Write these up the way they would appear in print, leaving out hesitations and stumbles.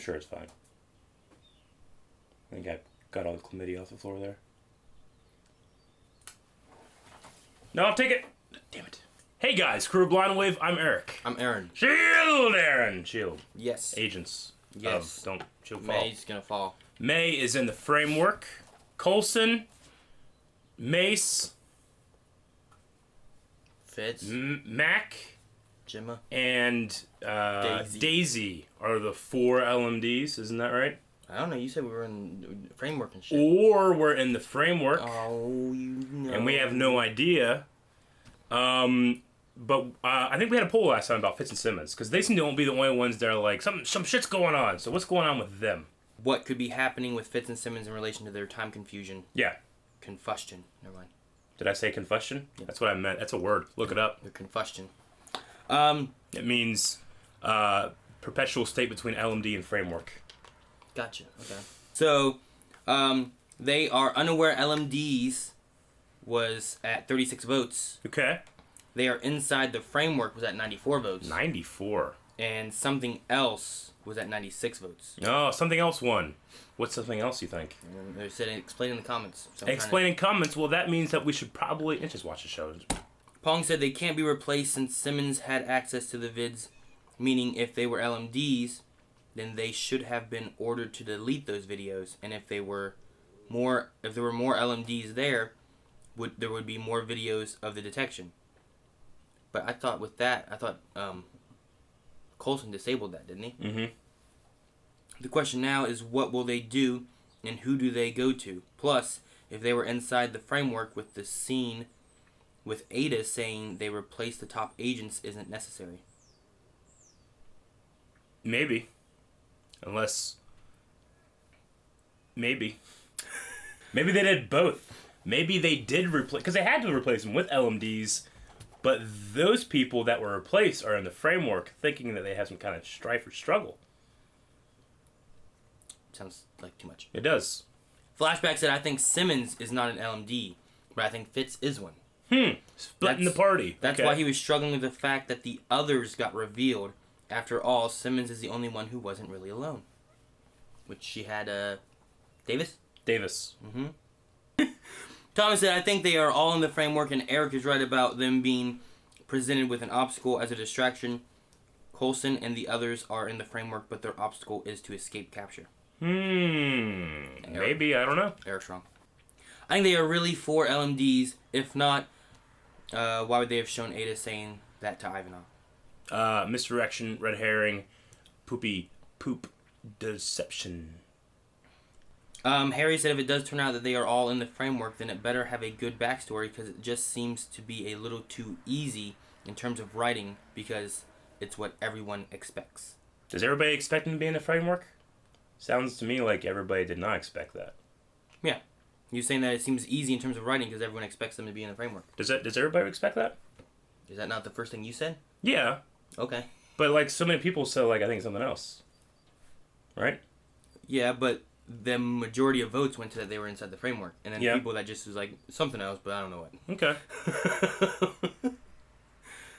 sure it's fine. I think I got all the chlamydia off the floor there. No, I'll take it. Damn it. Hey guys, crew of Blind Wave, I'm Eric. I'm Aaron. S.H.I.E.L.D, Aaron. S.H.I.E.L.D. Yes. Agents. Yes. Don't S.H.I.E.L.D. fall. May's gonna fall. May is in the framework. Coulson, Mace, Fitz, Mac, Gemma, and Daisy are the 4 LMDs, isn't that right? I don't know, you said we were in the framework and shit. Or we're in the framework. Oh, you know. And we have no idea. But I think we had a poll last time about Fitz and Simmons, because they seem to be the only ones that are like, some shit's going on. So what's going on with them? What could be happening with Fitz and Simmons in relation to their time confusion? Yeah. Confustion. Never mind. Did I say confussion? Yeah. That's what I meant. That's a word. Look it up. Their confustion. It means perpetual state between LMD and framework. Gotcha. Okay. So, they are unaware LMDs was at 36 votes. Okay. They are inside the framework was at 94 votes. 94. And something else was at 96 votes. Oh, something else won. What's something else you think? They said explain in the comments. So explain in comments. Well, that means that we should probably just watch the show. Pong said they can't be replaced since Simmons had access to the vids, meaning if they were LMDs, then they should have been ordered to delete those videos, and if there were more LMDs there would be more videos of the detection. But I thought with that, Coulson disabled that, didn't he? Mm-hmm. The question now is what will they do and who do they go to? Plus, if they were inside the framework with the scene with Aida saying they replaced the top agents isn't necessary. Maybe. Unless... Maybe. Maybe they did both. Maybe they did replace... Because they had to replace them with LMDs, but those people that were replaced are in the framework thinking that they have some kind of strife or struggle. Sounds like too much. It does. Flashback said, I think Simmons is not an LMD, but I think Fitz is one. Splitting the party. That's okay. why he was struggling with the fact that the others got revealed. After all, Simmons is the only one who wasn't really alone. Which she had, Davis? Davis. Mm-hmm. Thomas said, I think they are all in the framework, and Eric is right about them being presented with an obstacle as a distraction. Coulson and the others are in the framework, but their obstacle is to escape capture. Maybe, I don't know. Eric's wrong. I think they are really 4 LMDs. If not, why would they have shown Aida saying that to Ivanov? Misdirection, red herring, poop, deception. Harry said if it does turn out that they are all in the framework, then it better have a good backstory because it just seems to be a little too easy in terms of writing because it's what everyone expects. Does everybody expect them to be in the framework? Sounds to me like everybody did not expect that. Yeah. You're saying that it seems easy in terms of writing because everyone expects them to be in the framework. Does everybody expect that? Is that not the first thing you said? Yeah. Okay. But like so many people said like I think something else. Right? Yeah, but the majority of votes went to that they were inside the framework. And then people that just was like something else, but I don't know what. Okay.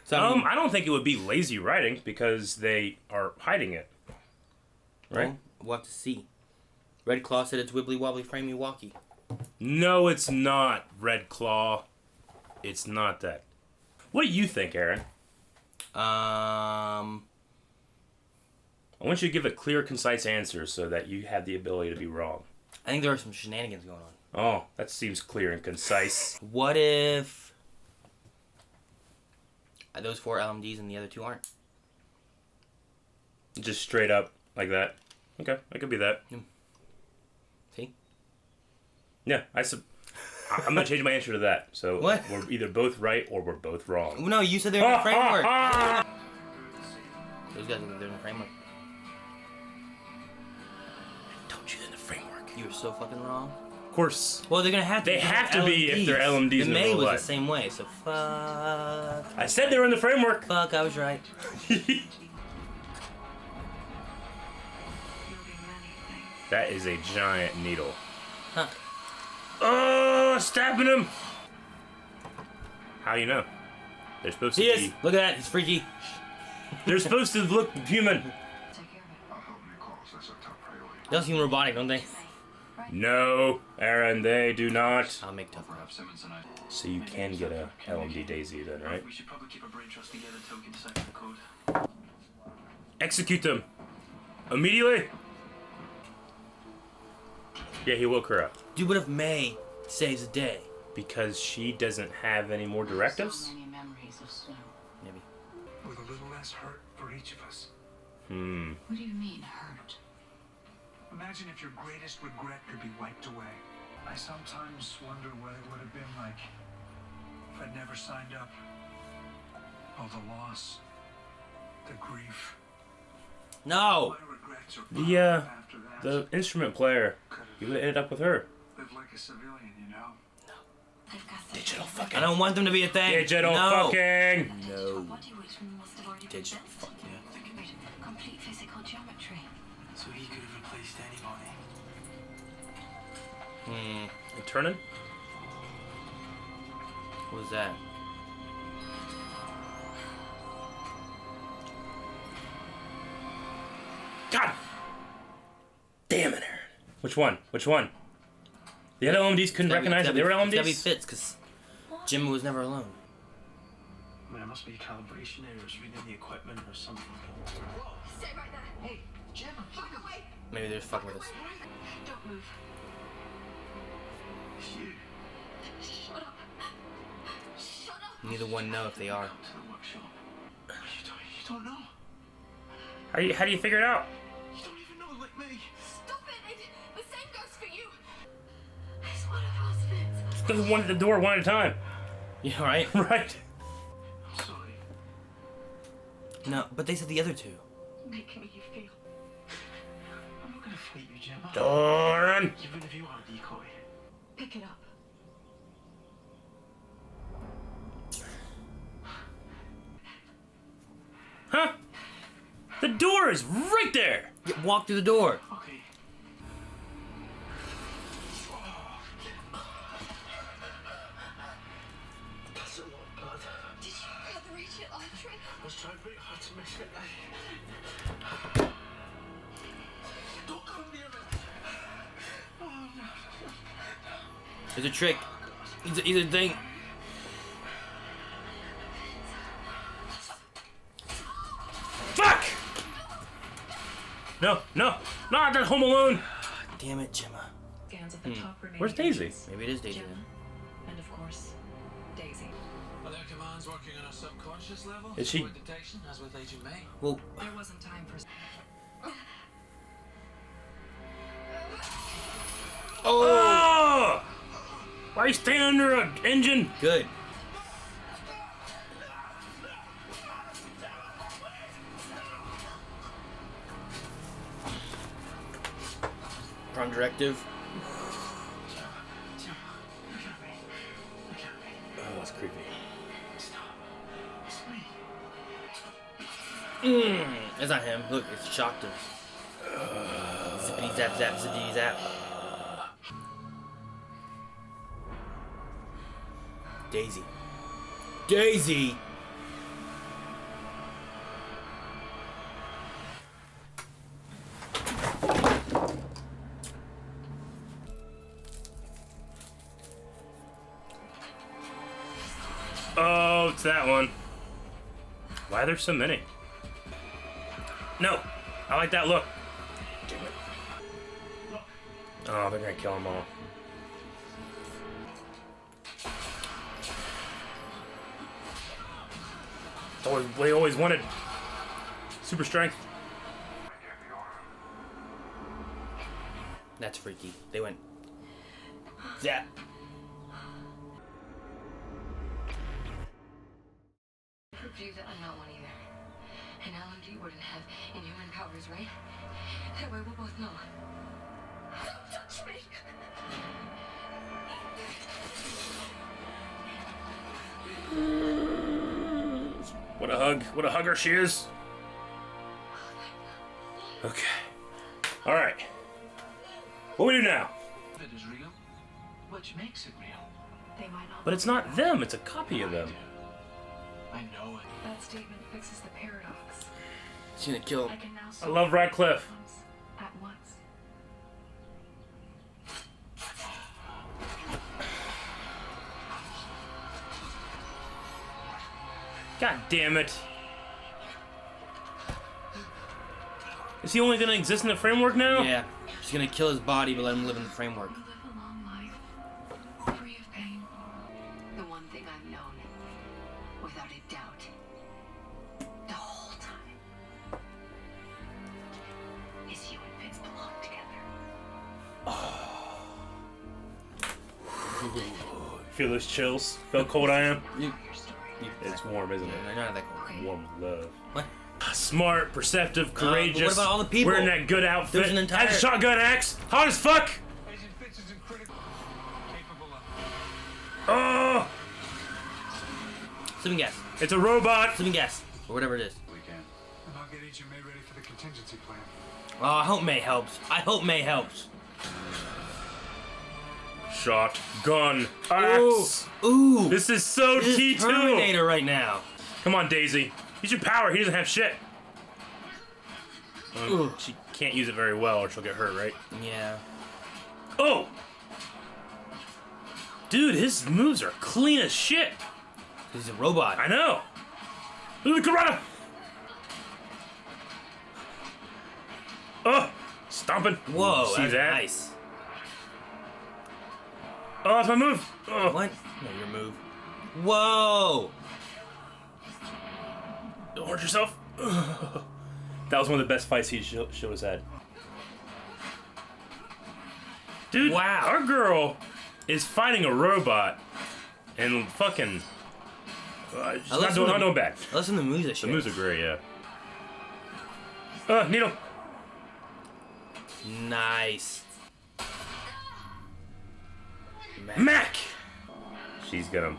So, I don't think it would be lazy writing because they are hiding it. Right? Well, we'll have to see. Red Claw said it's wibbly wobbly framey walkie. No, it's not, Red Claw. It's not that. What do you think, Aaron? I want you to give a clear, concise answer so that you have the ability to be wrong. I think there are some shenanigans going on. Oh, that seems clear and concise. What if those 4 LMDs and the other 2 aren't? Just straight up like that. Okay, that could be that. See? Yeah, I'm not changing my answer to that. So what? We're either both right or we're both wrong. No, you said they're in the framework. Those guys are in the framework. I told you they're in the framework. You were so fucking wrong. Of course. Well, they're gonna have to. They have to be if they're LMDs in May real was life. the same way, so fuck. I said they were in the framework. Fuck, I was right. That is a giant needle. Huh. Oh, stabbing him! How do you know? They're supposed to be... Look at that, he's freaky. They're supposed to look human. They all seem robotic, don't they? No, Aaron, they do not. I'll make tougher up. So you can get a LMD Daisy then, right? We should probably keep our brain trust together until we can decipher the code. Execute them. Immediately. Yeah, he woke her up. Dude, what if May saves the day? Because she doesn't have any more directives? So many memories of snow. Maybe. With a little less hurt for each of us. What do you mean, hurt? Imagine if your greatest regret could be wiped away. I sometimes wonder what it would have been like if I'd never signed up. Oh, the loss, the grief. No! My regrets are The, piled after that. The instrument player, he would have ended up with her. Live like a civilian, you know? I've got some Digital fucking. I don't want them to be a thing. Digital no. fucking. No. body which must have already been Digital built. fuck yeah. Wait, complete physical geometry. So he could have replaced anybody. And turning? What was that? God! Damn it, Aaron. Which one? Which one? The other LMDs couldn't recognize that they were It's gotta be LMDs? Fitz, because Jim was never alone. I mean, there must be calibration errors within the equipment or something. Stay right there. Hey, Jim, back away. Maybe they're just fucking with us. Don't move. It's you. Shut up. Shut up. Neither one know if they are. Come to the workshop. You don't know. How do you figure it out? You don't even know like me. Stop it. The same goes for you. It's one of us, Fitz. Just go one at the door, one at a time. Yeah, right? Right. I'm sorry. No, but they said the other two. Make me you feel. I'm not gonna fight you, Jim. Darn. Even if you are a decoy. Pick it up. Huh? The door is right there. Walk through the door. Okay. That's a lot of blood. Did you cut the ratchet artery? I was trying very hard to miss it. Don't come near me. Oh no. There's a trick. He's a thing. Fuck! No, no, not that Home Alone. Damn it, Gemma. Scans at the top remaining Where's Daisy? pages. Maybe it is Daisy Gemma, then. and of course, Daisy. Are there commands working on a subconscious level? Is she- For detection, as with Agent May? Well, There wasn't time for. Oh! Why are you standing under an engine? good. Prime directive. Oh, that's creepy. It's not him. Look, it's shocked him. Zippity zap zap, zippity zap. Daisy. Daisy! Oh, it's that one. Why are there so many? No, I like that look. Damn it. Oh, they're gonna kill them all. They always wanted super strength. That's freaky. They went. Zap. Prove to you that I'm not one either. An LMD wouldn't have inhuman powers, right? That way we'll both know. Don't touch me! What a hug. What a hugger she is. Okay. Alright. What do we do now? It is real, which makes it real. They might not. But it's not them, it's a copy of them. I know it. That statement fixes the paradox. She's gonna kill I him. can now I love Radcliffe. at once. God damn it. Is he only gonna exist in the framework now? Yeah. She's gonna kill his body, but let him live in the framework. Live a long life, free of pain. The one thing I've known, without a doubt, the whole time, is you and Vince belong together. Feel those chills? Feel how cold I am? You, It's warm, isn't it? They're not that cool. Warm with love. What? Smart, perceptive, courageous. But what about all the people? Wearing that good outfit. There's an entire- Has a shotgun axe. Hot as fuck. Agent Fitz is incredible. Capable of. Oh, Sleeping gas. it's a robot. Sleeping gas. Or whatever it is. We can. And I'll get Agent May ready for the contingency plan. Oh, I hope May helps. I hope May helps. Shotgun axe. Ooh. This is so This is T2. Terminator right now. Come on, Daisy. Use your power. He doesn't have shit. Ooh. She can't use it very well or she'll get hurt, right? Yeah. Oh! Dude, his moves are clean as shit. He's a robot. I know. Look at Karada. Oh! Stomping. Whoa, See that's that? nice. Oh, that's my move. Oh. What? No, your move. Whoa! Don't hurt yourself. That was one of the best fights he show has had. Dude, Wow. our girl is fighting a robot and fucking... she's not doing bad. Listen to the moves that she The moves are great, yeah. Needle. Nice. Mac! She's gonna...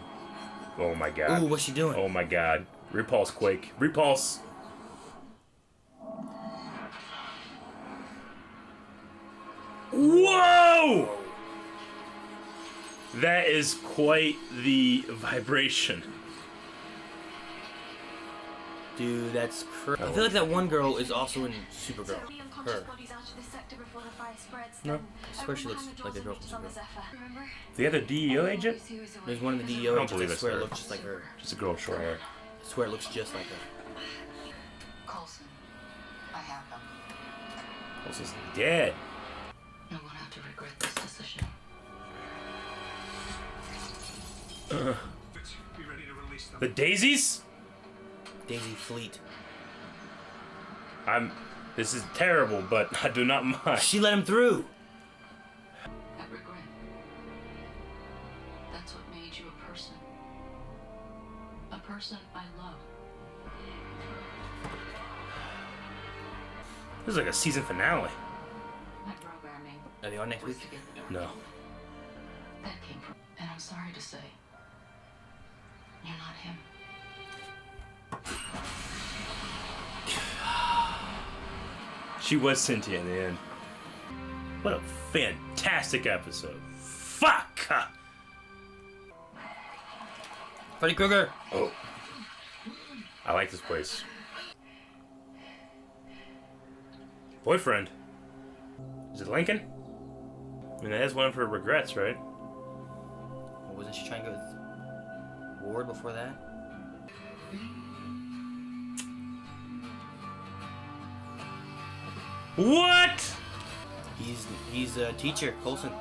Oh my god. Ooh, what's she doing? Oh my god. Repulse Quake. Repulse. Whoa! That is quite the vibration. Dude, that's crazy. I feel like that one girl is also in Supergirl. Her. No. I swear she looks like a girl from Supergirl. Remember? The other DEO agent? There's one of the DEO I don't agents. believe I it's swear her. it looks just like her. Just a girl with short hair. I swear it looks just like her. Coulson, I have them. This is dead. No one have to regret this decision. Fitz, be ready to release them. The daisies? Daisy Fleet. This is terrible, but I do not mind. She let him through. That regret. That's what made you a person. A person I love. This is like a season finale. My programming Are they on next was week? to get them. No. That came from. And I'm sorry to say, you're not him. She was sentient in the end. What a fantastic episode. Fuck! Freddy Krueger. Oh. I like this place. Boyfriend. Is it Lincoln? I mean, that is one of her regrets, right? Well, wasn't she trying to go with Ward before that? What? He's a teacher, Coulson.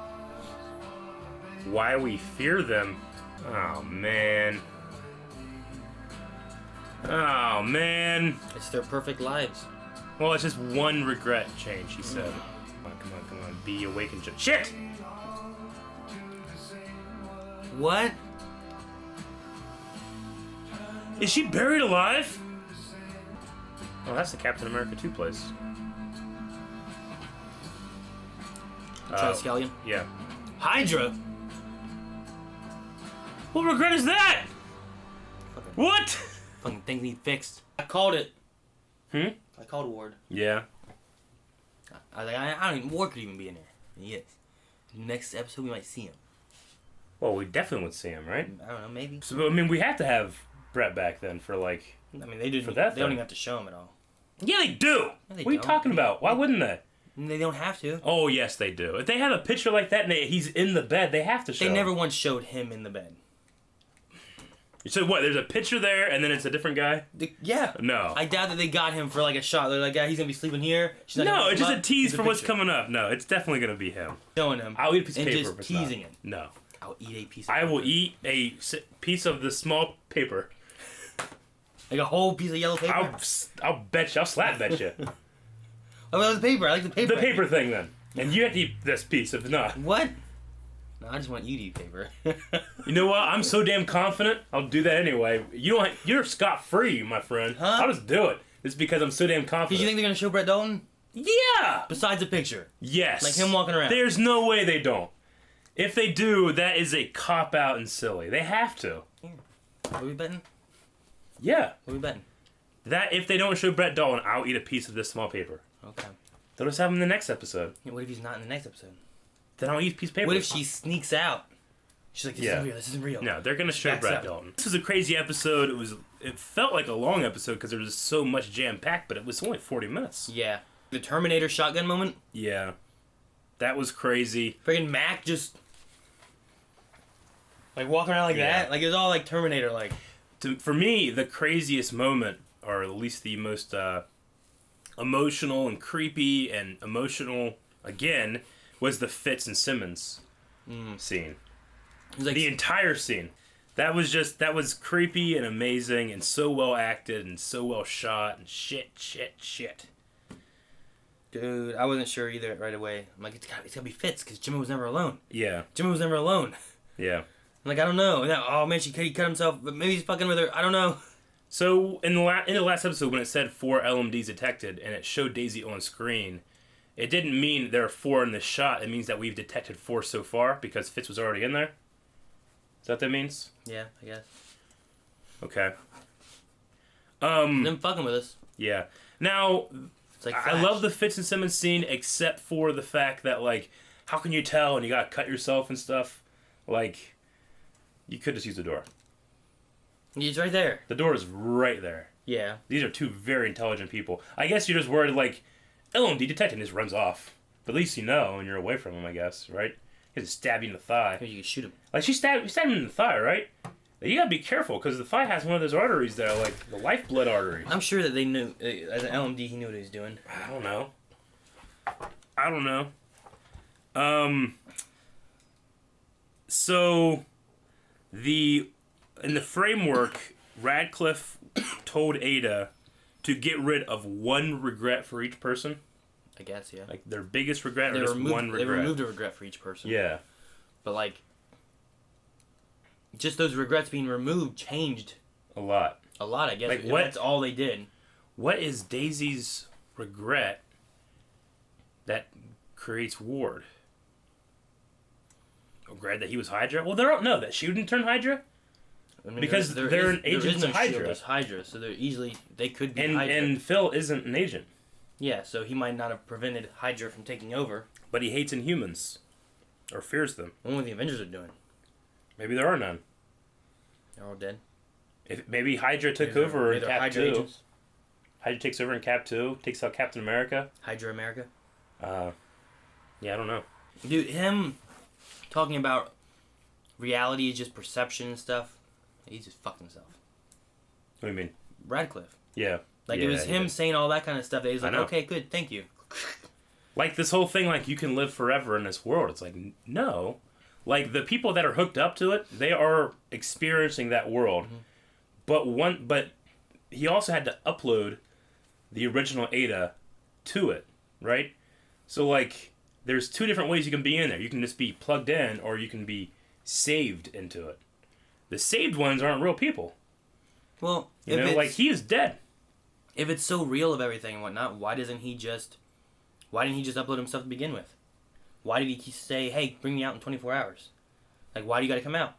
Why we fear them? Oh, man. Oh, man. It's their perfect lives. Well, it's just one regret change, he said. Come on, come on. Be awakened. Shit! What? Is she buried alive? Oh, that's the Captain America 2 place. Scallion. Yeah. Hydra. What regret is that? What? Fucking thing need fixed. I called it. Hmm? I called Ward. Yeah. I was like, I don't even. Ward could even be in there. And he is. Next episode, we might see him. Well, we definitely would see him, right? I don't know, maybe. So, I mean, we have to have Brett back then for, like... I mean, they didn't. For that they don't thing. even have to show him at all. Yeah, they do! No, they what are you don't. talking about? Why wouldn't they? They don't have to. Oh, yes, they do. If they have a picture like that and he's in the bed, they have to show They him. never once showed him in the bed. So what? There's a picture there, and then it's a different guy. Yeah. No. I doubt that they got him for like a shot. They're like, yeah, he's gonna be sleeping here. She's not No, gonna it's just come a up. tease It's for what's picture. coming up. No, it's definitely gonna be him. Showing him. I'll eat a piece of and paper. just if it's not. teasing it. No. I'll eat a piece. Of I will paper. eat a piece of the small paper. Like a whole piece of yellow paper. I'll bet you. I'll slap bet you. Oh, well, the paper. I like the paper. The paper thing then, and you have to eat this piece. If not, What? No, I just want you to eat paper. you know what? I'm so damn confident. I'll do that anyway. You're scot free, my friend. Huh? I'll just do it. It's because I'm so damn confident. Because you think they're gonna show Brett Dalton Yeah. besides a picture, Yes. like him walking around? There's no way they don't. If they do, that is a cop out and silly. They have to. What are we betting? Yeah. What are we betting? That if they don't show Brett Dalton, I'll eat a piece of this small paper. Okay. They'll just have him in the next episode. Yeah, what if he's not in the next episode? Then I'll eat a piece of paper. What if she sneaks out? She's like, this Yeah. isn't real. This isn't real. No, they're gonna show Backs Brett up. Dalton. This was a crazy episode. It felt like a long episode because there was so much jam packed, but it was only 40 minutes. Yeah. The Terminator shotgun moment. Yeah, that was crazy. Friggin' Mac just like walking around like Yeah. that. Like it was all like Terminator. Like For me, the craziest moment, or at least the most emotional and creepy and emotional again, was the Fitz and Simmons scene. it was like The entire scene. That was creepy and amazing and so well acted and so well shot and shit. dude, I wasn't sure either right away. I'm like, it's gotta be Fitz because Jimmy was never alone. Yeah, Jimmy was never alone. yeah. I'm like, I don't know. Oh man, he cut himself, but maybe he's fucking with her. I don't know. So in the last episode when it said 4 LMDs detected and it showed Daisy on screen, it didn't mean there are 4 in this shot. It means that we've detected 4 so far because Fitz was already in there. Is that what that means? Yeah, I guess. Okay. Them fucking with us. Yeah. Now, It's like I Flash. love the Fitz and Simmons scene except for the fact that, like, how can you tell and you gotta cut yourself and stuff? Like, you could just use the door. He's right there. The door is right there. Yeah. These are 2 very intelligent people. I guess you're just worried, like, LMD detected and just runs off. But at least you know and you're away from him, I guess, right? He doesn't stab you in the thigh. Maybe you can shoot him. Like, she stabbed him in the thigh, right? You gotta be careful, because the thigh has one of those arteries there, like the lifeblood artery. I'm sure that they knew, as an LMD, he knew what he was doing. I don't know. So, in the framework, Radcliffe told Ada to get rid of 1 regret for each person. I guess, yeah. Like, their biggest regret They or just one regret. They removed a regret for each person. Yeah. But, like, just those regrets being removed changed A lot. a lot, I guess. Like, If what- That's all they did. What is Daisy's regret that creates Ward? Regret that he was Hydra? Well, that she didn't turn Hydra. I mean, Because they're an agent there is to no Hydra. Shield, there's Hydra, so they're easily they could be And Hydra. and Phil isn't an agent, Yeah, so he might not have prevented Hydra from taking over. but he hates Inhumans, or fears them. I wonder what the Avengers are doing. Maybe there are none. They're all dead. If maybe Hydra took Maybe they're- over maybe in they're Cap Hydra 2. agents. Hydra takes over in Cap 2, takes out Captain America. Hydra America. Yeah, I don't know. Dude, him talking about reality is just perception and stuff. He's just fucked himself. What do you mean? Radcliffe. Yeah. Like Yeah, it was he him did. saying all that kind of stuff. That he's I like, know. okay, good, thank you. Like this whole thing, like you can live forever in this world. It's like, no. Like the people that are hooked up to it, they are experiencing that world. Mm-hmm. But he also had to upload the original Aida to it, right? So like, there's 2 different ways you can be in there. You can just be plugged in, or you can be saved into it. The saved ones aren't real people. Well, You know, like he is dead. if it's so real of everything and whatnot, why didn't he just upload himself to begin with? Why did he say, hey, bring me out in 24 hours? Like, why do you got to come out?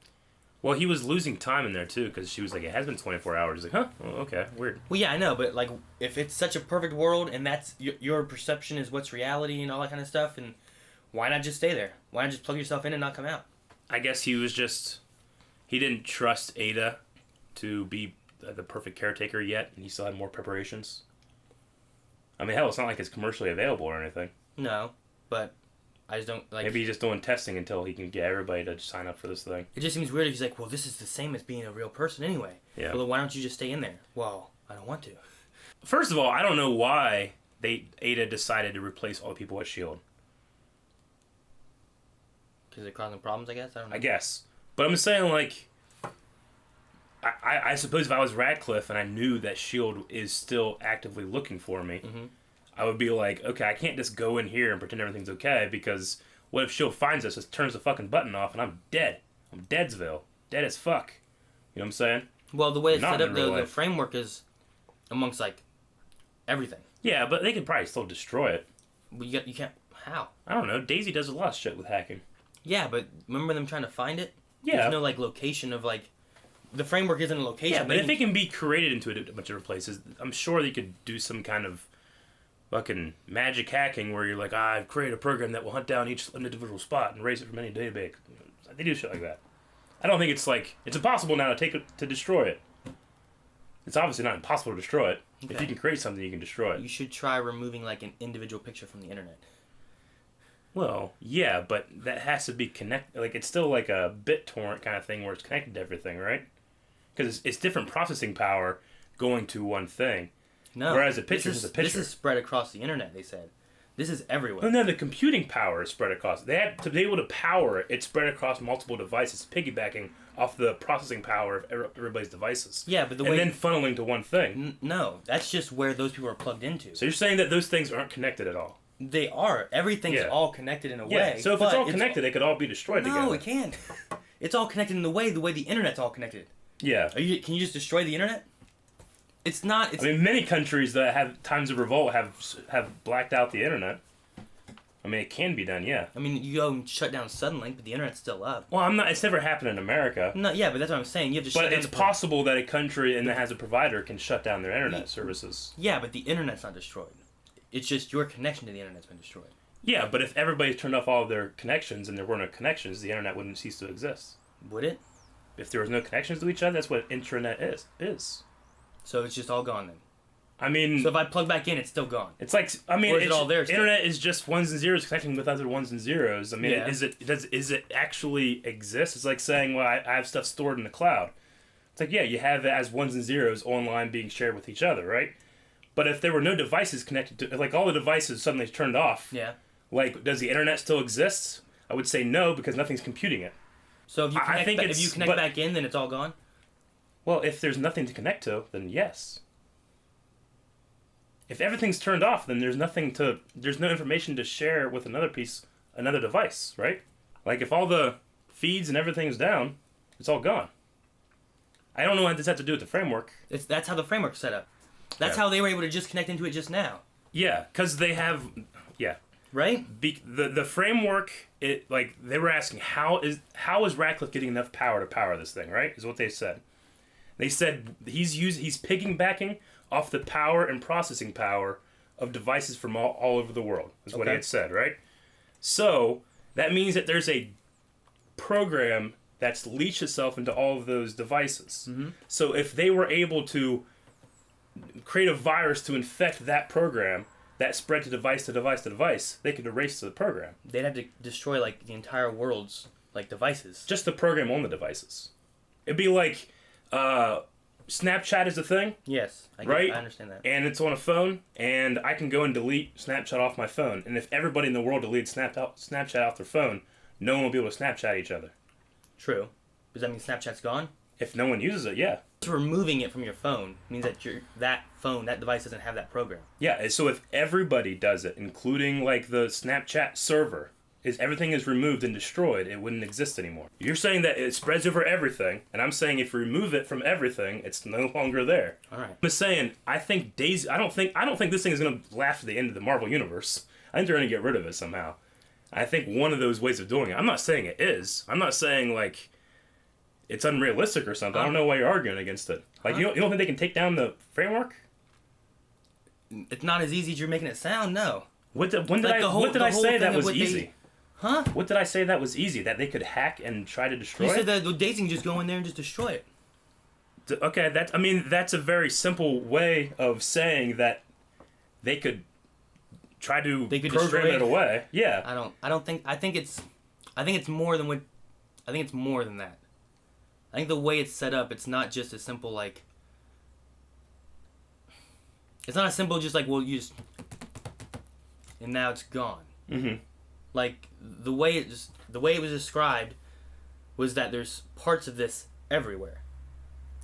Well, he was losing time in there too, because she was like, it has been 24 hours. He's like, huh? Oh, okay, weird. Well, yeah, I know, but like, if it's such a perfect world and that's your perception is what's reality and all that kind of stuff, and why not just stay there? Why not just plug yourself in and not come out? I guess he didn't trust Ada to be the perfect caretaker yet, and he still had more preparations. I mean, hell, it's not like it's commercially available or anything. No, but I just don't like. Maybe he's just doing testing until he can get everybody to sign up for this thing. It just seems weird. He's like, well, this is the same as being a real person anyway. Yeah. Well, why don't you just stay in there? Well, I don't want to. First of all, I don't know why Ada decided to replace all the people at S.H.I.E.L.D. Because they're causing problems, I guess? I don't know. I guess. But I'm saying, like, I suppose if I was Radcliffe and I knew that S.H.I.E.L.D. is still actively looking for me, I would be like, okay, I can't just go in here and pretend everything's okay, because what if S.H.I.E.L.D. finds us, just turns the fucking button off, and I'm dead. I'm Deadsville. Dead as fuck. You know what I'm saying? Well, the way it's Not set up, in real the life. framework is amongst, like, everything. Yeah, but they could probably still destroy it. But you can't... How? I don't know. Daisy does a lot of shit with hacking. Yeah, but remember them trying to find it? Yeah. There's no, like, location of, like... The framework isn't a location. Yeah, but if it can be created into a bunch of different places, I'm sure they could do some kind of fucking magic hacking where you're like, I've created a program that will hunt down each individual spot and erase it from any database. They do shit like that. I don't think it's like... It's impossible now to destroy it. It's obviously not impossible to destroy it. Okay. If you can create something, you can destroy it. You should try removing, like, an individual picture from the internet. Well, yeah, but that has to be connected. Like, it's still like a BitTorrent kind of thing where it's connected to everything, right? Because it's different processing power going to one thing. No. Whereas a picture is a picture. This is spread across the internet, they said. This is everywhere. Oh, no, the computing power is spread across. They had to be able to power it. It's spread across multiple devices, piggybacking off the processing power of everybody's devices. Yeah, but the and way... then funneling to one thing. No, that's just where those people are plugged into. So you're saying that those things aren't connected at all? They are. Everything's all connected in a way. So if it's all connected, they could all be destroyed together. No, it can't. It's all connected in the way the internet's all connected. Yeah. Can you just destroy the internet? It's not. It's, I mean, many countries that have times of revolt have blacked out the internet. I mean, it can be done, yeah. I mean, you go and shut down Suddenlink, but the internet's still up. Well, it's never happened in America. No, yeah, but that's what I'm saying. You have to shut down. But it's possible that a country that has a provider can shut down their internet services. Yeah, but the internet's not destroyed. It's just your connection to the internet's been destroyed. Yeah, but if everybody turned off all of their connections and there weren't no connections, the internet wouldn't cease to exist. Would it? If there was no connections to each other, that's what intranet is. So it's just all gone then. I mean, so if I plug back in, it's still gone. It's like, I mean, or is it all there still? Internet is just ones and zeros connecting with other ones and zeros. I mean, Yeah. is it actually exist? It's like saying, well, I have stuff stored in the cloud. It's like, yeah, you have it as ones and zeros online being shared with each other, right? But if there were no devices connected to, like all the devices suddenly turned off, yeah. Like, does the internet still exist? I would say no, because nothing's computing it. So if you connect, back in, then it's all gone? Well, if there's nothing to connect to, then yes. If everything's turned off, then there's no information to share with another device, right? Like, if all the feeds and everything's down, it's all gone. I don't know what this has to do with the framework. That's how the framework's set up. That's how they were able to just connect into it just now. Yeah, because they have... Yeah. Right? The framework, they were asking, how is Radcliffe getting enough power to power this thing, right? Is what they said. They said he's piggybacking off the power and processing power of devices from all over the world, is what he had said, right? So, that means that there's a program that's leached itself into all of those devices. Mm-hmm. So, if they were able to create a virus to infect that program that spread to device to device to device, they could erase the program. They'd have to destroy, like, the entire world's, like, devices. Just the program on the devices. It'd be like... Snapchat is a thing. Yes, I understand that. And it's on a phone, and I can go and delete Snapchat off my phone. And if everybody in the world deletes Snapchat off their phone, no one will be able to Snapchat each other. True. Does that mean Snapchat's gone? If no one uses it, yeah. So removing it from your phone means that that device doesn't have that program. Yeah, so if everybody does it, including like the Snapchat server, everything is removed and destroyed, it wouldn't exist anymore. You're saying that it spreads over everything, and I'm saying if you remove it from everything, it's no longer there. All right. I'm just saying, I think Daisy. I don't think this thing is going to last to the end of the Marvel universe. I think they're going to get rid of it somehow. I think one of those ways of doing it. I'm not saying it is. I'm not saying like it's unrealistic or something. I don't know why you're arguing against it. Like you don't think they can take down the framework? It's not as easy as you're making it sound. No. When did I say that was easy? Huh? What did I say that was easy? That they could hack and try to destroy it? You said that the Daisy can just go in there and just destroy it. Okay, that's a very simple way of saying that they could try to They could program destroy it away. Yeah. I think it's more than that. I think the way it's set up, it's not just a simple like. It's not a simple just like, well, you just, and now it's gone. Mm-hmm. Like the way it was described was that there's parts of this everywhere,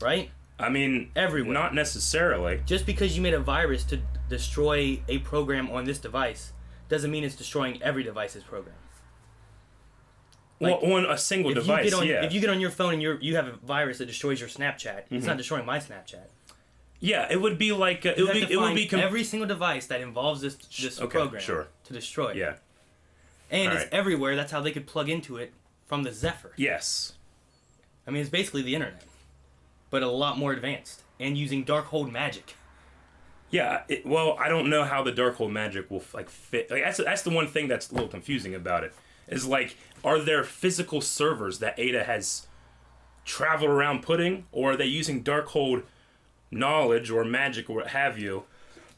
right? I mean, Everywhere. Not necessarily. Just because you made a virus to destroy a program on this device doesn't mean it's destroying every device's program. Like, well, on a single device, If you get on your phone and you have a virus that destroys your Snapchat, it's not destroying my Snapchat. Yeah, it would be like it would be every single device that involves this program to destroy it. Yeah, and All it's right. everywhere. That's how they could plug into it from the Zephyr. yes, I mean, it's basically the internet, but a lot more advanced and using Darkhold magic. yeah. Well, I don't know how the Darkhold magic will like fit. Like that's the one thing that's a little confusing about it. Is like, are there physical servers that Ada has traveled around putting, or are they using Darkhold knowledge or magic or what have you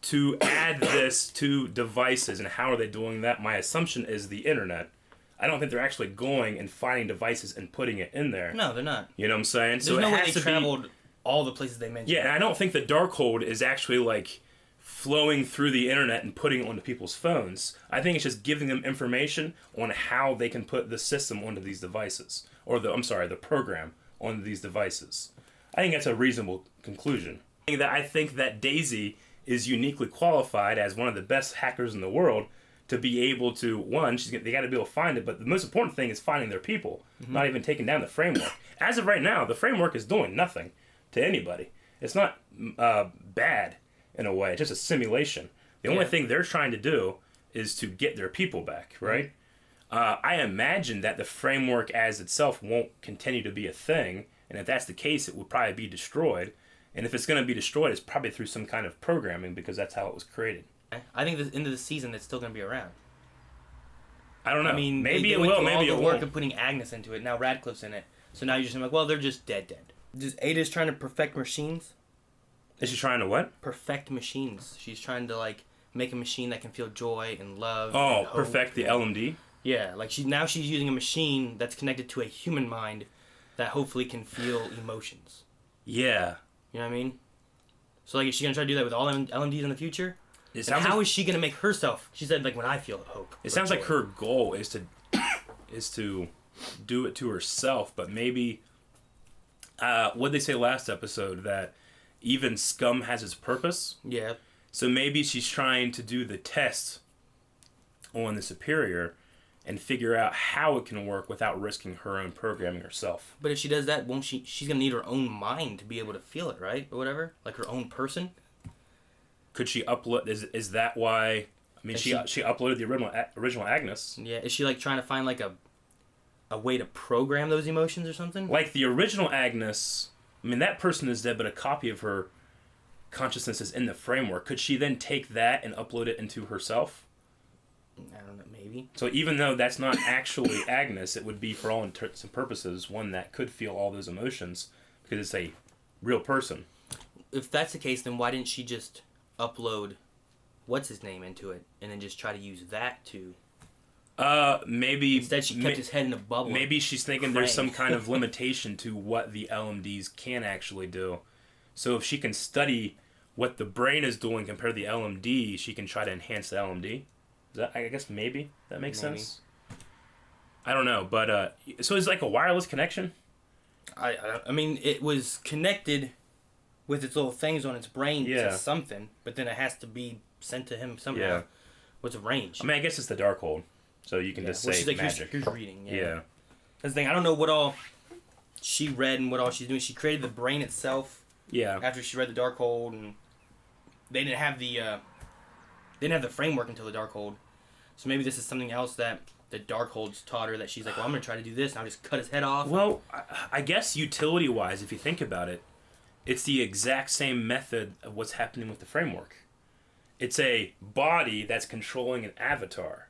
to add this to devices? And how are they doing that? My assumption is the internet. I don't think they're actually going and finding devices and putting it in there. No, they're not. You know what I'm saying? There's So no it way has they to traveled all the places they mentioned. Yeah, and I don't think the Darkhold is actually like flowing through the internet and putting it onto people's phones. I think it's just giving them information on how they can put the system onto these devices, or the program onto these devices. I think that's a reasonable conclusion. I think that Daisy is uniquely qualified as one of the best hackers in the world to be able to, one, they got to be able to find it, but the most important thing is finding their people, not even taking down the framework. As of right now, the framework is doing nothing to anybody. It's not bad in a way. It's just a simulation. The only thing they're trying to do is to get their people back, right? I imagine that the framework as itself won't continue to be a thing, and if that's the case, it would probably be destroyed. And if it's going to be destroyed, it's probably through some kind of programming, because that's how it was created. I think at the end of the season, it's still going to be around. I don't know. I mean, maybe they it went will, through maybe all it the work won't. of putting Agnes into it. Now Radcliffe's in it. So now you're just like, well, they're just dead. Just Ada's trying to perfect machines. Is she trying to what? Perfect machines. She's trying to like make a machine that can feel joy and love. Oh, and hope. perfect the LMD? Yeah, like she's using a machine that's connected to a human mind that hopefully can feel emotions. Yeah. You know what I mean? So like, is she gonna try to do that with all LMDs in the future? It And how is she gonna make herself? She said like, when I feel hope. It sounds like her goal is to do it to herself, but maybe what'd they say last episode, that even scum has its purpose? Yeah. So maybe she's trying to do the test on the superior and figure out how it can work without risking her own programming herself. But if she does that, won't she? She's gonna need her own mind to be able to feel it, right? Or whatever, like her own person. Could she upload? Is that why? I mean, she uploaded the original Agnes. Yeah. Is she like trying to find like a way to program those emotions or something? Like the original Agnes. I mean, that person is dead, but a copy of her consciousness is in the framework. Could she then take that and upload it into herself? I don't know, maybe. So even though that's not actually Agnes, it would be, for all intents and purposes, one that could feel all those emotions, because it's a real person. If that's the case, then why didn't she just upload what's his name into it and then just try to use that to? Maybe Instead, she kept his head in a bubble. Maybe she's thinking there's some kind of limitation to what the LMDs can actually do. So if she can study what the brain is doing compared to the LMD, she can try to enhance the LMD. I guess maybe that makes sense. I don't know, but so it's like a wireless connection. I mean, it was connected with its little things on its brain to something, but then it has to be sent to him somehow. Yeah. What's a range? I mean, I guess it's the Darkhold, so you can just say she's like, magic. Here's reading. Yeah. That's the thing. I don't know what all she read and what all she's doing. She created the brain itself. Yeah. After she read the Darkhold, and they didn't have the framework until the Darkhold. So maybe this is something else that the Darkhold's taught her, that she's like, well, I'm going to try to do this, and I'll just cut his head off. Well, I guess utility-wise, if you think about it, it's the exact same method of what's happening with the framework. It's a body that's controlling an avatar.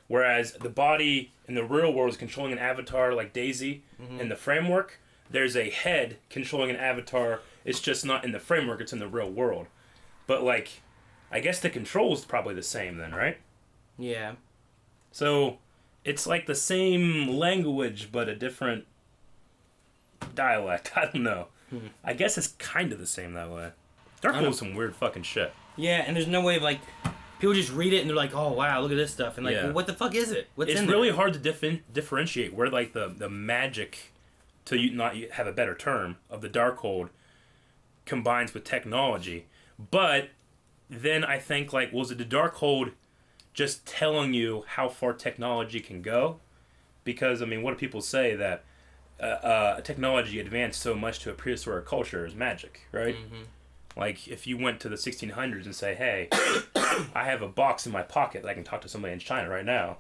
Whereas the body in the real world is controlling an avatar like Daisy. In the framework, there's a head controlling an avatar. It's just not in the framework, it's in the real world. But, like, I guess the control is probably the same then, right? Yeah. So it's like the same language, but a different dialect. I don't know. I guess it's kind of the same that way. Darkhold is some weird fucking shit. Yeah, and there's no way of, like, people just read it and they're like, oh, wow, look at this stuff. And, like, well, what the fuck is it? What's in there? It's really hard to differentiate where, like, the magic, to not have a better term, of the Darkhold combines with technology. But then I think, like, was it the Darkhold just telling you how far technology can go? Because, I mean, what do people say that technology advanced so much to a prehistoric culture is magic, right? Mm-hmm. Like, if you went to the 1600s and say, hey, I have a box in my pocket that I can talk to somebody in China right now,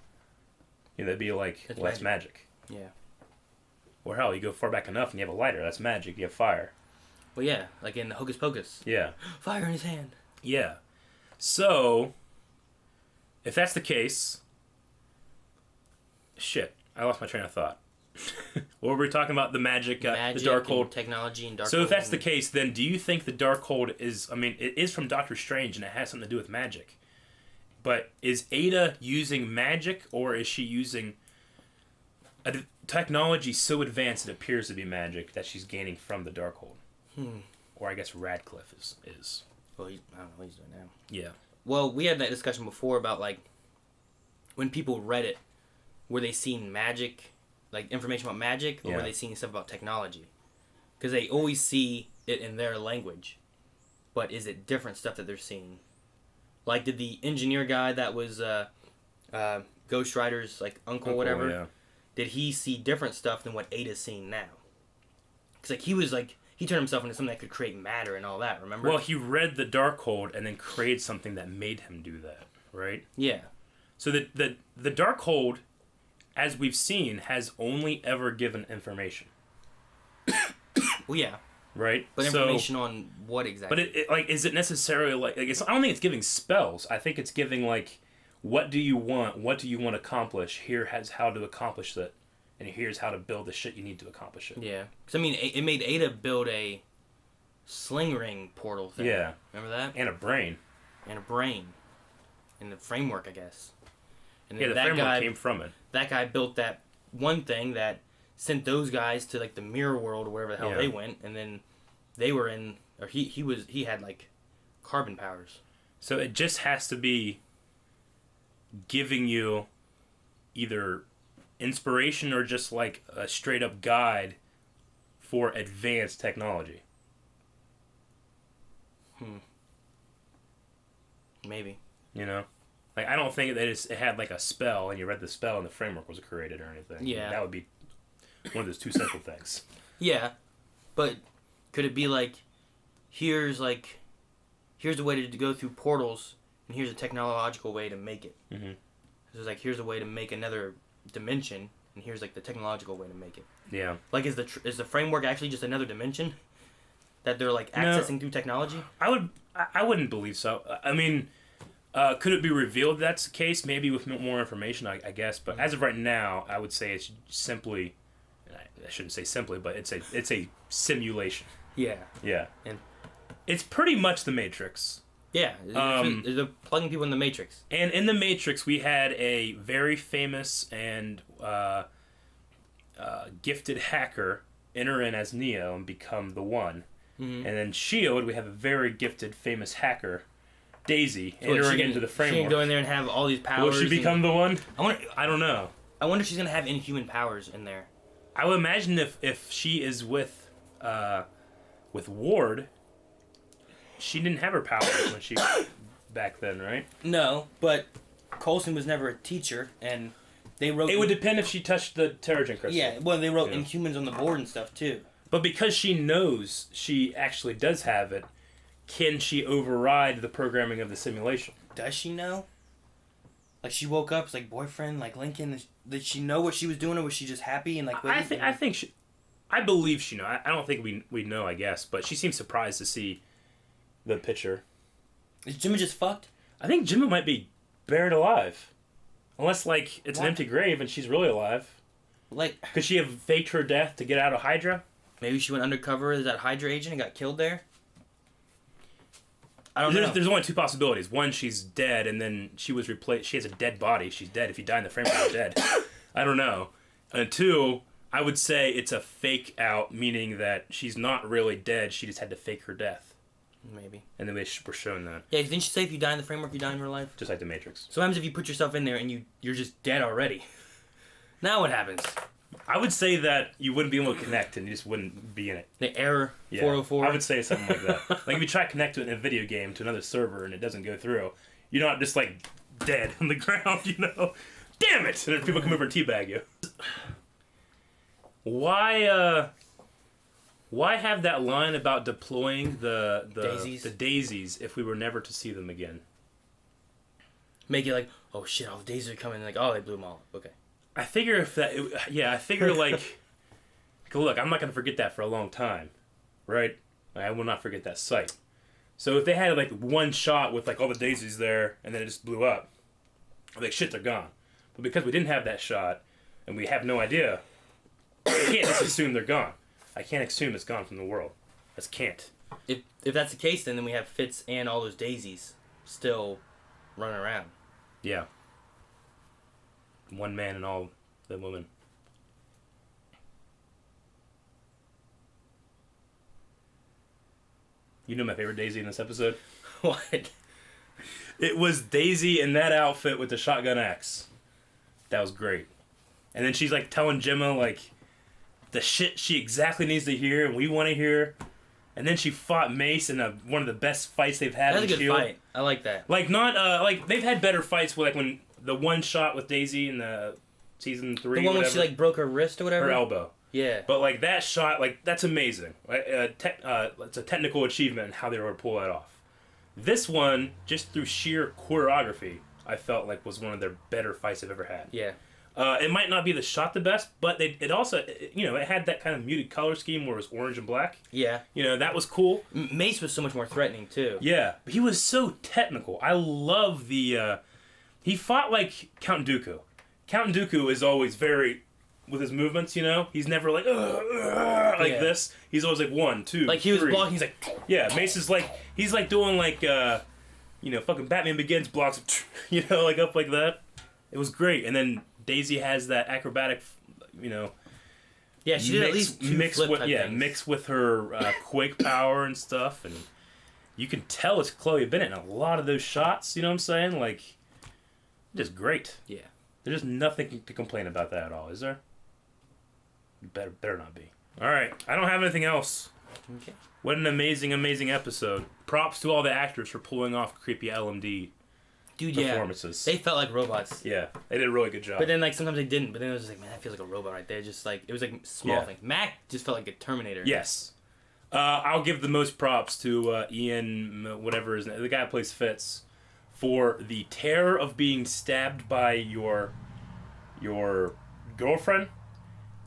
you know, that'd be like, that's magic. Yeah. Or hell, you go far back enough and you have a lighter, that's magic, you have fire. Well, yeah, like in Hocus Pocus. Yeah. Fire in his hand. Yeah. So, if that's the case, shit, I lost my train of thought. What were we talking about? The magic, the Darkhold. Technology and Darkhold. So if that's the case, then do you think the Darkhold is, I mean, it is from Doctor Strange and it has something to do with magic. But is Aida using magic, or is she using a technology so advanced it appears to be magic that she's gaining from the Darkhold? Or I guess Radcliffe is. Well, I don't know what he's doing now. Yeah. Well, we had that discussion before about, like, when people read it, were they seeing magic, like information about magic, or were they seeing stuff about technology? Because they always see it in their language, but is it different stuff that they're seeing? Like, did the engineer guy that was Ghost Rider's like uncle, whatever, did he see different stuff than what Ada's seeing now? Because like he turned himself into something that could create matter and all that. Remember? Well, he read the Darkhold and then created something that made him do that, right? Yeah. So the Darkhold, as we've seen, has only ever given information. Well, yeah. Right? But information on what exactly? But it like, is it necessarily like it's, I don't think it's giving spells. I think it's giving, like, what do you want? What do you want to accomplish? Here has how to accomplish that. And here's how to build the shit you need to accomplish it. Yeah. Because, I mean, it made Aida build a sling ring portal thing. Yeah. Remember that? And a brain. And a brain. And the framework, I guess. And yeah, the framework came from it. That guy built that one thing that sent those guys to, like, the mirror world or wherever the hell they went, and then they were in, or he had, like, carbon powers. So it just has to be giving you either inspiration or just, like, a straight up guide for advanced technology. Maybe. You know? Like, I don't think that it had, like, a spell and you read the spell and the framework was created or anything. Yeah. That would be one of those two simple things. Yeah. But could it be like, here's a way to go through portals, and here's a technological way to make it. Mm-hmm. So it's like, here's a way to make another dimension, and here's, like, the technological way to make it. Yeah. Like, is the framework actually just another dimension that they're, like, accessing through technology? I wouldn't believe so. I mean, could it be revealed that's the case? Maybe with more information, I guess. But as of right now, I would say it's simply, I shouldn't say simply, but it's a simulation. Yeah. Yeah. And it's pretty much the Matrix. Yeah. They're plugging people in the Matrix. And in the Matrix, we had a very famous and gifted hacker enter in as Neo and become the One. Mm-hmm. And then S.H.I.E.L.D, we have a very gifted, famous hacker, Daisy, entering into the framework. She can go in there and have all these powers. Will she become the One? I don't know. I wonder if she's going to have inhuman powers in there. I would imagine if she is with Ward, she didn't have her powers when she back then, right? No, but Coulson was never a teacher, and they wrote... It would depend if she touched the Terrigen crystal. Yeah, well, they wrote Inhumans on the board and stuff, too. But because she knows she actually does have it, can she override the programming of the simulation? Does she know? Like, she woke up, it's like, boyfriend, like, Lincoln, did she know what she was doing, or was she just happy and, like, waiting? I think she... I believe she knows. I don't think we know, I guess, but she seems surprised to see the picture. Is Jimmy just fucked? I think Jimmy might be buried alive. Unless, like, it's an empty grave and she's really alive. Like... Could she have faked her death to get out of Hydra? Maybe she went undercover as that Hydra agent and got killed there? I don't know. There's only two possibilities. One, she's dead, and then she was replaced. She has a dead body. She's dead. If you die in the frame, you're dead. I don't know. And two, I would say it's a fake out, meaning that she's not really dead. She just had to fake her death. Maybe. And then we're shown that. Yeah, didn't you say if you die in the framework, you die in real life? Just like the Matrix. So what happens if you put yourself in there and you're just dead already? Now what happens? I would say that you wouldn't be able to connect and you just wouldn't be in it. The error Yeah, 404? I would say something like that. Like if you try to connect to it in a video game to another server and it doesn't go through, you're not just like dead on the ground, you know? Damn it! And then people come over and teabag you. Why have that line about deploying the daisies if we were never to see them again? Make it like, oh shit, all the daisies are coming. Like, oh, they blew them all up. Okay. I figure if that... I figure like... Look, I'm not going to forget that for a long time. Right? I will not forget that sight. So if they had like one shot with like all the daisies there and then it just blew up, I'm like, shit, they're gone. But because we didn't have that shot and we have no idea, I can't just assume they're gone. I can't assume it's gone from the world. I just can't. If that's the case, then we have Fitz and all those daisies still running around. Yeah. One man and all the women. You know my favorite Daisy in this episode? What? It was Daisy in that outfit with the shotgun axe. That was great. And then she's like telling Gemma like the shit she exactly needs to hear and we want to hear. And then she fought Mace in one of the best fights they've had. That's a good S.H.I.E.L.D. fight. I like that. Like not like they've had better fights with like when the one shot with Daisy in the season 3. The one whatever, where she like broke her wrist or whatever. her elbow. Yeah. But like that shot, like that's amazing. It's a technical achievement in how they were able to pull that off. This one, just through sheer choreography, I felt like was one of their better fights I've ever had. Yeah. It might not be the shot the best, but it also, it had that kind of muted color scheme where it was orange and black. Yeah. That was cool. Mace was so much more threatening too. Yeah, but he was so technical. I love the. He fought like Count Dooku. Count Dooku is always very, with his movements, he's never like like this. He's always like 1, 2. Like he was 3. blocking. He's like. Yeah, Mace is like he's like doing like fucking Batman Begins blocks, like up like that. It was great, and then Daisy has that acrobatic, Yeah, she did at least 2 flip type things. mixed with her quake power and stuff, and you can tell it's Chloe Bennett in a lot of those shots. You know what I'm saying? Like, just great. Yeah. There's nothing to complain about that at all, is there? Better not be. All right, I don't have anything else. Okay. What an amazing, amazing episode. Props to all the actors for pulling off creepy LMD performances. They felt like robots. Yeah, they did a really good job. But then, like, sometimes they didn't. But then it was just like, man, that feels like a robot right there. Just like, it was like small things. Mac just felt like a Terminator. Yes. I'll give the most props to Ian, whatever his name, the guy who plays Fitz, for the terror of being stabbed by your girlfriend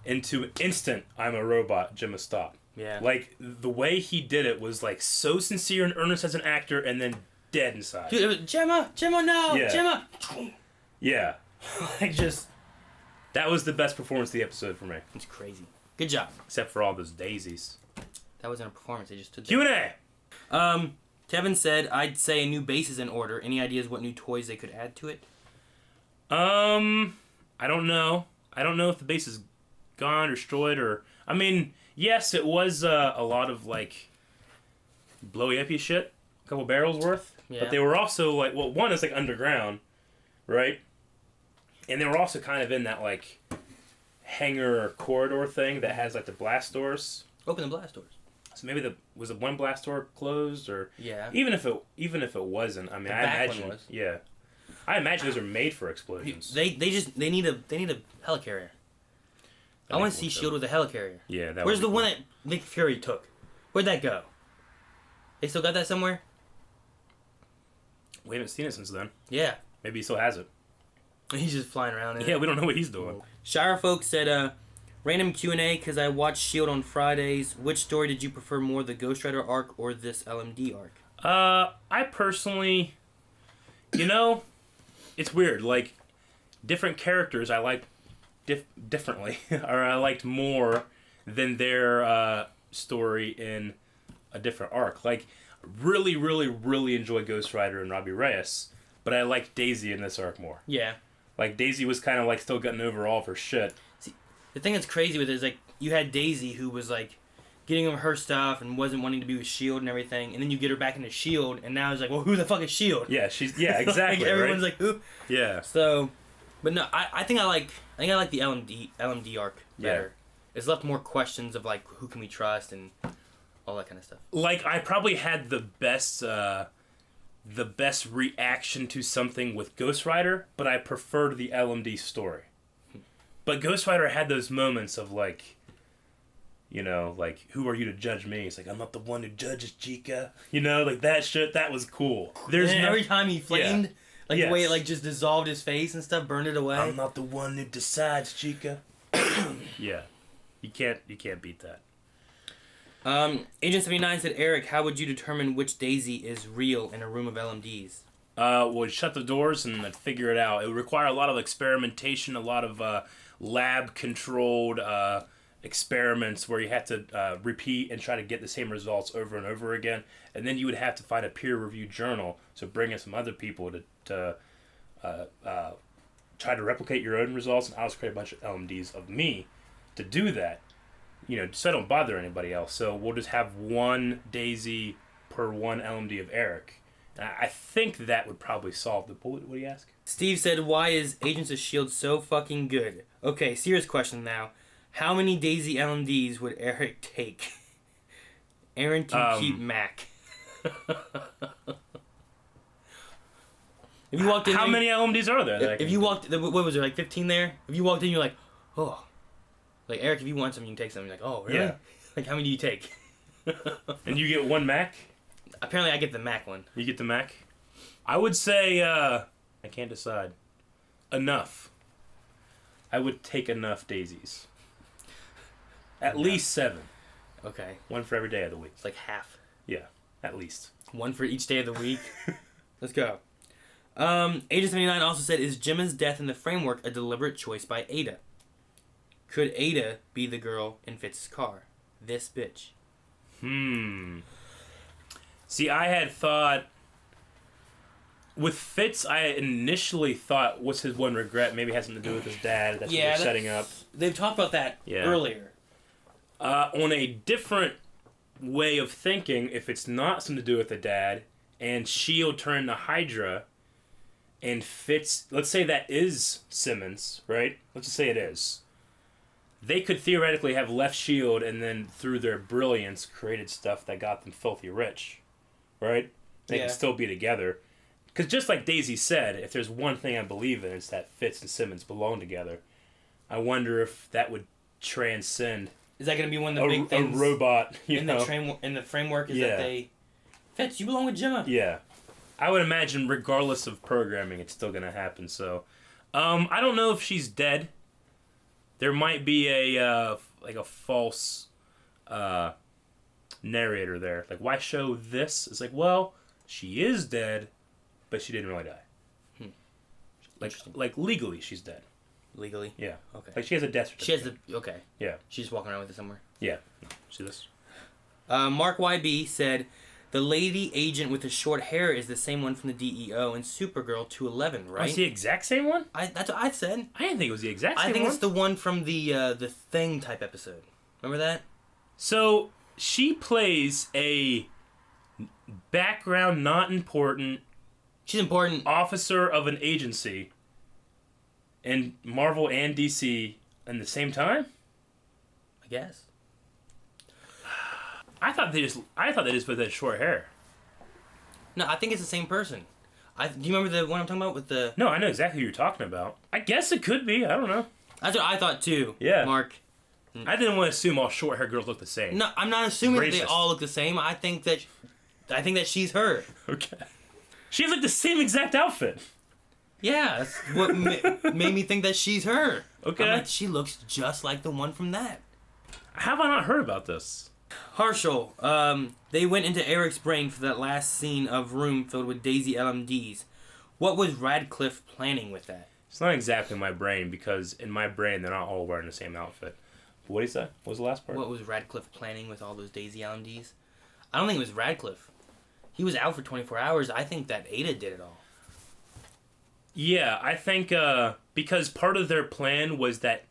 into instant, I'm a robot, Gemma, stop. Yeah. Like, the way he did it was, like, so sincere and earnest as an actor, and then dead inside. Dude, it was, Gemma, no, Yeah. Gemma. Yeah. Like, just. That was the best performance of the episode for me. It's crazy. Good job. Except for all those daisies. That wasn't a performance. They just took Q&A! Kevin said, I'd say a new base is in order. Any ideas what new toys they could add to it? I don't know. I don't know if the base is gone or destroyed or... I mean, yes, it was a lot of, like, blowy-uppy shit. A couple barrels worth. Yeah. But they were also, like... Well, one is, like, underground, right? And they were also kind of in that, like, hangar corridor thing that has, like, the blast doors. Open the blast doors. So maybe was it one blast door closed or... Yeah. Even if it wasn't, I mean, The I back imagine... one was. Yeah. I imagine those are made for explosions. They need a helicarrier. I want to see S.H.I.E.L.D. with a helicarrier. Yeah, that Where's would the be one cool. that Nick Fury took? Where'd that go? They still got that somewhere? We haven't seen it since then. Yeah. Maybe he still has it. He's just flying around in Yeah, it. we don't know what he's doing. Shire folks said, random Q&A because I watched S.H.I.E.L.D. on Fridays. Which story did you prefer more, the Ghost Rider arc or this LMD arc? I personally, it's weird. Like, different characters I like differently, or I liked more than their story in a different arc. Like, really, really, really enjoy Ghost Rider and Robbie Reyes, but I like Daisy in this arc more. Yeah. Like, Daisy was kind of, like, still getting over all of her shit. See, the thing that's crazy with it is, like, you had Daisy who was, like, getting him her stuff and wasn't wanting to be with S.H.I.E.L.D. and everything, and then you get her back into S.H.I.E.L.D., and now it's like, well, who the fuck is S.H.I.E.L.D.? Yeah, exactly, like, everyone's right? like, who? Yeah. So, but no, I think I like the LMD arc better. Yeah. It's left more questions of, like, who can we trust and all that kind of stuff. Like, I probably had the best reaction to something with Ghost Rider, but I preferred the LMD story. But Ghost Rider had those moments of, like, you know, like, who are you to judge me? It's like, I'm not the one who judges Chica. You know, like, that shit, that was cool. Every time he flamed, like, Yes. the way it, like, just dissolved his face and stuff, burned it away. I'm not the one who decides, Chica. Yeah. You can't beat that. Agent 79 said, Eric, how would you determine which Daisy is real in a room of LMDs? Would shut the doors and I'd figure it out. It would require a lot of experimentation, a lot of lab-controlled experiments where you have to repeat and try to get the same results over and over again. And then you would have to find a peer-reviewed journal, so bring in some other people to try to replicate your own results. And I'll just create a bunch of LMDs of me to do that. You know, so I don't bother anybody else. So we'll just have one Daisy per one LMD of Eric. And I think that would probably solve the... What do you ask? Steve said, why is Agents of S.H.I.E.L.D. so fucking good? Okay, serious question now. How many Daisy LMDs would Eric take? Aaron can keep Mac. If you walked in How there, many LMDs are there? that I If can you do? walked... What was there, like 15 there? If you walked in, you're like, oh... Like, Eric, if you want something, you can take something. You're like, oh, really? Yeah. Like, how many do you take? And you get one Mac? Apparently, I get the Mac one. You get the Mac? I would say, I can't decide. Enough. I would take enough Daisies. At least 7. Okay. One for every day of the week. It's like half. Yeah, at least. One for each day of the week. Let's go. Agent 79 also said, is Gemma's death in the framework a deliberate choice by Ada? Could Ada be the girl in Fitz's car? This bitch. See, I had thought... With Fitz, I initially thought, what's his one regret? Maybe it has something to do with his dad. That's what they're setting up. They've talked about that earlier. On a different way of thinking, if it's not something to do with the dad, and S.H.I.E.L.D. turned to Hydra, and Fitz... Let's say that is Simmons, right? Let's just say it is. They could theoretically have left S.H.I.E.L.D. and then, through their brilliance, created stuff that got them filthy rich. Right? They can still be together. Because just like Daisy said, if there's one thing I believe in, it's that Fitz and Simmons belong together. I wonder if that would transcend... Is that going to be one of the big things? A robot, in the framework is that they... Fitz, you belong with Gemma. Yeah. I would imagine, regardless of programming, it's still going to happen. So, I don't know if she's dead. There might be a false narrator there. Like, why show this? It's like, well, she is dead, but she didn't really die. Like legally, she's dead. Legally? Yeah. Okay. Like, she has a death certificate. She has the... Okay. Yeah. She's just walking around with it somewhere. Yeah. See this? Mark YB said, the lady agent with the short hair is the same one from the DEO and Supergirl 211, right? Oh, it's the exact same one? That's what I said. I didn't think it was the exact same one. I think it's the one from the Thing type episode. Remember that? So, she plays a background, not important... She's important. Officer of an agency in Marvel and DC in the same time? I guess. I thought they just put that short hair. No, I think it's the same person. Do you remember the one I'm talking about with the... No, I know exactly who you're talking about. I guess it could be. I don't know. That's what I thought too. Yeah. Mark. I didn't want to assume all short hair girls look the same. No, I'm not assuming that they Racist. all look the same. I think that she's her. Okay. She has like the same exact outfit. Yeah, that's what made me think that she's her. Okay. I'm like, she looks just like the one from that. How have I not heard about this? Harshal, they went into Eric's brain for that last scene of room filled with Daisy LMDs. What was Radcliffe planning with that? It's not exactly my brain, because in my brain they're not all wearing the same outfit. What did he say? What was the last part? What was Radcliffe planning with all those Daisy LMDs? I don't think it was Radcliffe. he was out for 24 hours. I think that Aida did it all. Yeah, I think because part of their plan was that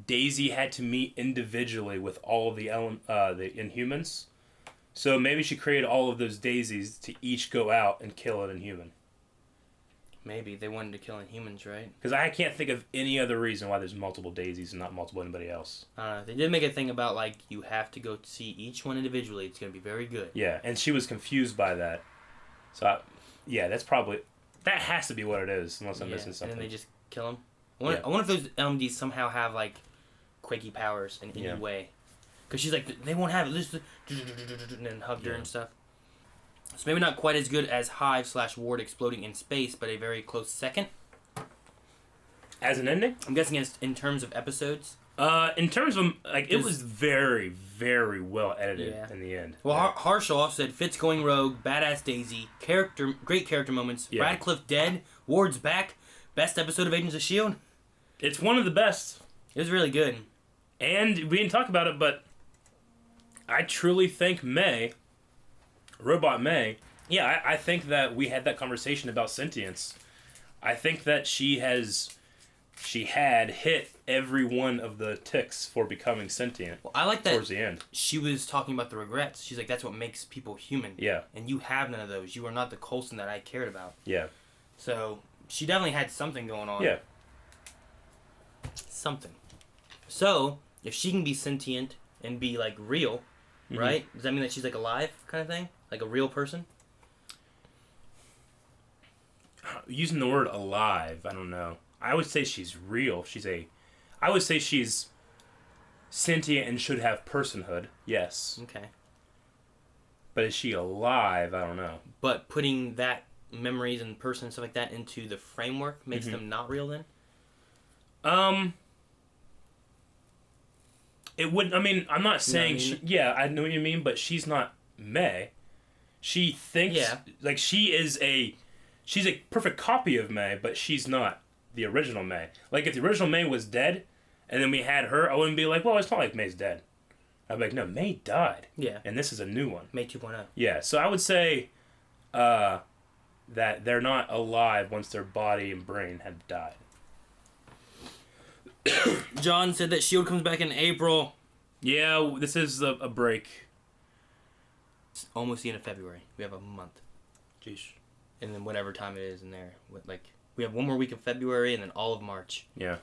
Daisy had to meet individually with all of the Inhumans. So maybe she created all of those Daisies to each go out and kill an Inhuman. Maybe they wanted to kill Inhumans, right? Because I can't think of any other reason why there's multiple Daisies and not multiple anybody else. I don't know. They did make a thing about, like, you have to go see each one individually. It's going to be very good. Yeah, and she was confused by that. So, that's probably... That has to be what it is, unless I'm missing something. And then they just kill him. I wonder if those LMDs somehow have, like, quakey powers in any way. Because she's like, they won't have it. And then hugged her and stuff. So maybe not quite as good as Hive/Ward exploding in space, but a very close second. As an ending? I'm guessing in terms of episodes. In terms of, like, it was very, very well edited in the end. Well, Harshaw said, Fitz going rogue, badass Daisy, great character moments, Radcliffe dead, Ward's back, best episode of Agents of S.H.I.E.L.D. It's one of the best. It was really good. And we didn't talk about it, but I truly think Robot May, I think that we had that conversation about Sentience. I think that she had hit every one of the ticks for becoming sentient. Well, I like that towards the end. She was talking about the regrets. She's like, that's what makes people human. Yeah. And you have none of those. You are not the Coulson that I cared about. Yeah. So she definitely had something going on. Yeah. Something. So if she can be sentient and be like real, right? Does that mean that she's like alive kind of thing? Like a real person? Using the word alive, I don't know. I would say she's real. I would say she's sentient and should have personhood. Yes. Okay. But is she alive? I don't know. But putting that memories and person and stuff like that into the framework makes them not real then? It would. I mean, I'm not saying. I know what you mean, but she's not May. She thinks like she's a perfect copy of May, but she's not the original May. Like if the original May was dead, and then we had her, I wouldn't be like, well, it's not like May's dead. I'd be like, no, May died. Yeah. And this is a new one. May 2.0. Yeah. So I would say, that they're not alive once their body and brain had died. John said that S.H.I.E.L.D. comes back in April. Yeah, this is a break. It's almost the end of February. We have a month. Jeez. And then whatever time it is in there. Like, we have one more week of February and then all of March. Yeah.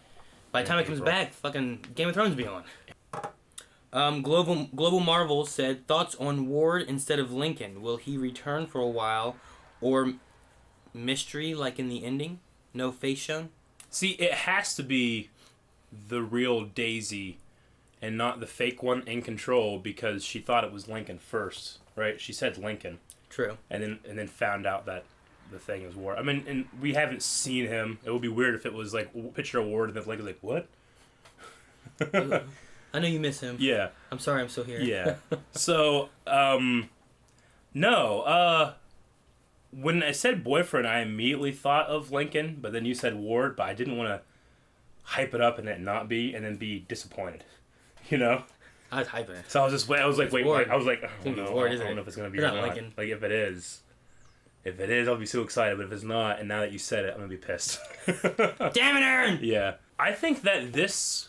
By the time it comes back, fucking Game of Thrones will be on. Global Marvel said, thoughts on Ward instead of Lincoln. Will he return for a while? Or mystery like in the ending? No face shown? See, it has to be the real Daisy and not the fake one in control because she thought it was Lincoln first, right? She said Lincoln. True. And then found out that the thing is Ward. I mean, and we haven't seen him. It would be weird if it was like picture of Ward and then Lincoln's like, what? I know you miss him. Yeah. I'm sorry I'm still here. Yeah. So, no. When I said boyfriend, I immediately thought of Lincoln, but then you said Ward, but I didn't want to hype it up and it not be, and then be disappointed. You know? I was hyping it. So I was like, wait, Ward. I was like, I don't I don't know if it's going to be or not. Lincoln. Like, if it is, I'll be so excited, but if it's not, and now that you said it, I'm going to be pissed. Damn it, Aaron! Yeah. I think that this,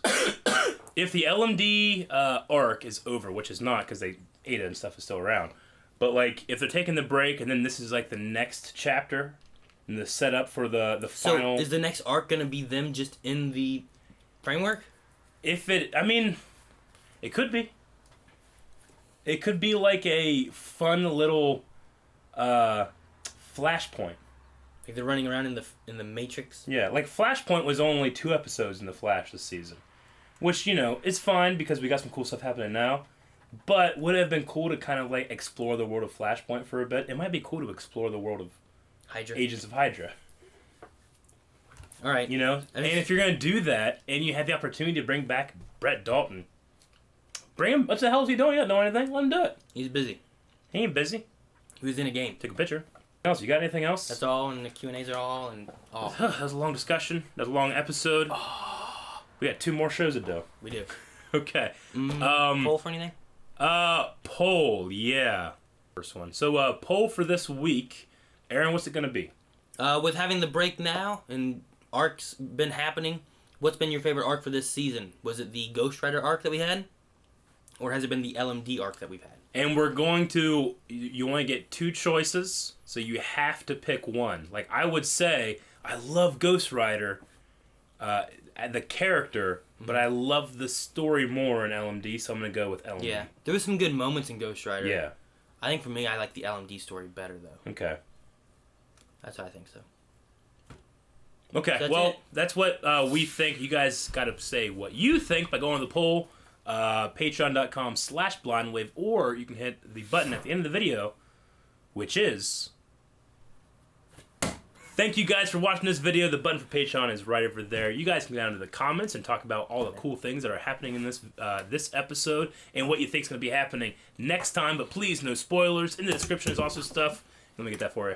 if the LMD arc is over, which is not, because Aida and stuff is still around, but like, if they're taking the break, and then this is like the next chapter, and the setup for the final... So, is the next arc going to be them just in the framework? It could be. It could be like a fun little flashpoint. Like they're running around in the Matrix? Yeah, like Flashpoint was only 2 episodes in The Flash this season. Which, is fine because we got some cool stuff happening now. But would it have been cool to kind of like explore the world of Flashpoint for a bit? It might be cool to explore the world of Hydra. Agents of Hydra. Alright. And if you're going to do that, and you have the opportunity to bring back Brett Dalton, bring him. What the hell is he doing? He doesn't know anything. Let him do it. He's busy. He ain't busy. He was in a game. Took a picture. Else? You got anything else? That's all, and the Q&As are all, and all. That was a long discussion. That was a long episode. We got 2 more shows to do. We do. Okay. Poll for anything? Poll, yeah. First one. So, poll for this week. Aaron, what's it going to be? With having the break now and arcs been happening, what's been your favorite arc for this season? Was it the Ghost Rider arc that we had? Or has it been the LMD arc that we've had? And we're going to... You only get 2 choices, so you have to pick one. Like, I would say, I love Ghost Rider, the character, but I love the story more in LMD, so I'm going to go with LMD. Yeah. There was some good moments in Ghost Rider. Yeah. I think for me, I like the LMD story better, though. Okay. That's how I think so. Okay, That's well, it. that's what we think. You guys got to say what you think by going to the poll, patreon.com/blindwave, or you can hit the button at the end of the video, which is... Thank you guys for watching this video. The button for Patreon is right over there. You guys can go down to the comments and talk about all the cool things that are happening in this this episode and what you think is going to be happening next time. But please, no spoilers. In the description is also stuff. Let me get that for you.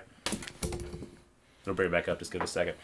I'll bring it back up. Just give it a second.